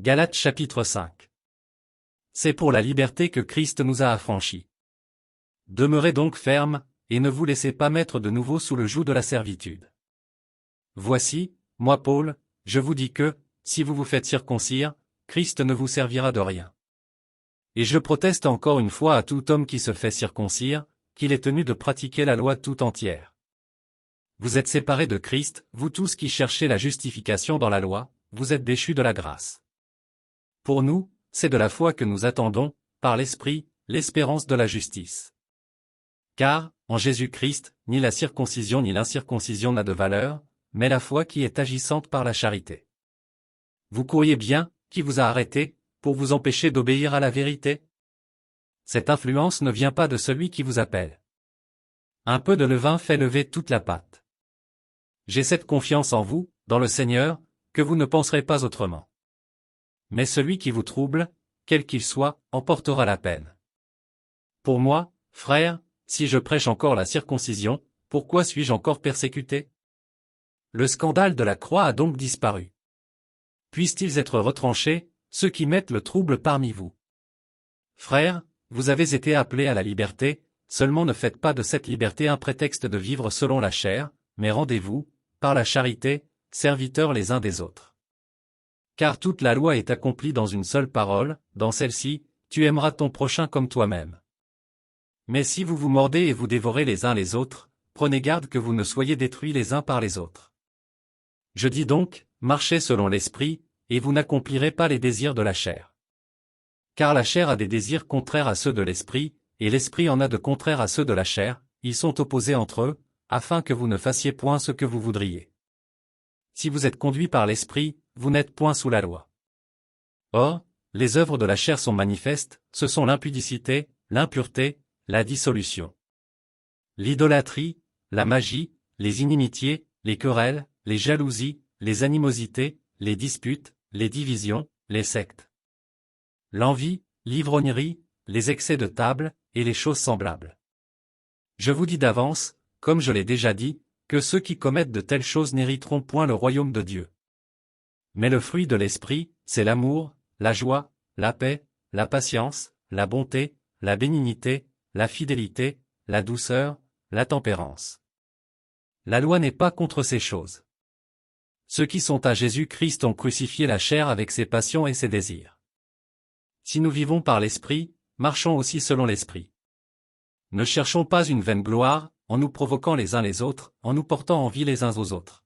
Galates chapitre 5. C'est pour la liberté que Christ nous a affranchis. Demeurez donc fermes, et ne vous laissez pas mettre de nouveau sous le joug de la servitude. Voici, moi Paul, je vous dis que, si vous vous faites circoncire, Christ ne vous servira de rien. Et je proteste encore une fois à tout homme qui se fait circoncire, qu'il est tenu de pratiquer la loi tout entière. Vous êtes séparés de Christ, vous tous qui cherchez la justification dans la loi, vous êtes déchus de la grâce. Pour nous, c'est de la foi que nous attendons, par l'Esprit, l'espérance de la justice. Car, en Jésus-Christ, ni la circoncision ni l'incirconcision n'a de valeur, mais la foi qui est agissante par la charité. Vous courriez bien, qui vous a arrêté, pour vous empêcher d'obéir à la vérité? Cette influence ne vient pas de celui qui vous appelle. Un peu de levain fait lever toute la pâte. J'ai cette confiance en vous, dans le Seigneur, que vous ne penserez pas autrement. Mais celui qui vous trouble, quel qu'il soit, en portera la peine. Pour moi, frères, si je prêche encore la circoncision, pourquoi suis-je encore persécuté? Le scandale de la croix a donc disparu. Puissent-ils être retranchés, ceux qui mettent le trouble parmi vous? Frères, vous avez été appelés à la liberté, seulement ne faites pas de cette liberté un prétexte de vivre selon la chair, mais rendez-vous, par la charité, serviteurs les uns des autres. Car toute la loi est accomplie dans une seule parole, dans celle-ci, tu aimeras ton prochain comme toi-même. Mais si vous vous mordez et vous dévorez les uns les autres, prenez garde que vous ne soyez détruits les uns par les autres. Je dis donc, marchez selon l'esprit, et vous n'accomplirez pas les désirs de la chair. Car la chair a des désirs contraires à ceux de l'esprit, et l'esprit en a de contraires à ceux de la chair, ils sont opposés entre eux, afin que vous ne fassiez point ce que vous voudriez. Si vous êtes conduits par l'esprit, vous n'êtes point sous la loi. Or, les œuvres de la chair sont manifestes, ce sont l'impudicité, l'impureté, la dissolution, l'idolâtrie, la magie, les inimitiés, les querelles, les jalousies, les animosités, les disputes, les divisions, les sectes, l'envie, l'ivrognerie, les excès de table, et les choses semblables. Je vous dis d'avance, comme je l'ai déjà dit, que ceux qui commettent de telles choses n'hériteront point le royaume de Dieu. Mais le fruit de l'esprit, c'est l'amour, la joie, la paix, la patience, la bonté, la bénignité, la fidélité, la douceur, la tempérance. La loi n'est pas contre ces choses. Ceux qui sont à Jésus-Christ ont crucifié la chair avec ses passions et ses désirs. Si nous vivons par l'Esprit, marchons aussi selon l'Esprit. Ne cherchons pas une vaine gloire, en nous provoquant les uns les autres, en nous portant envie les uns aux autres.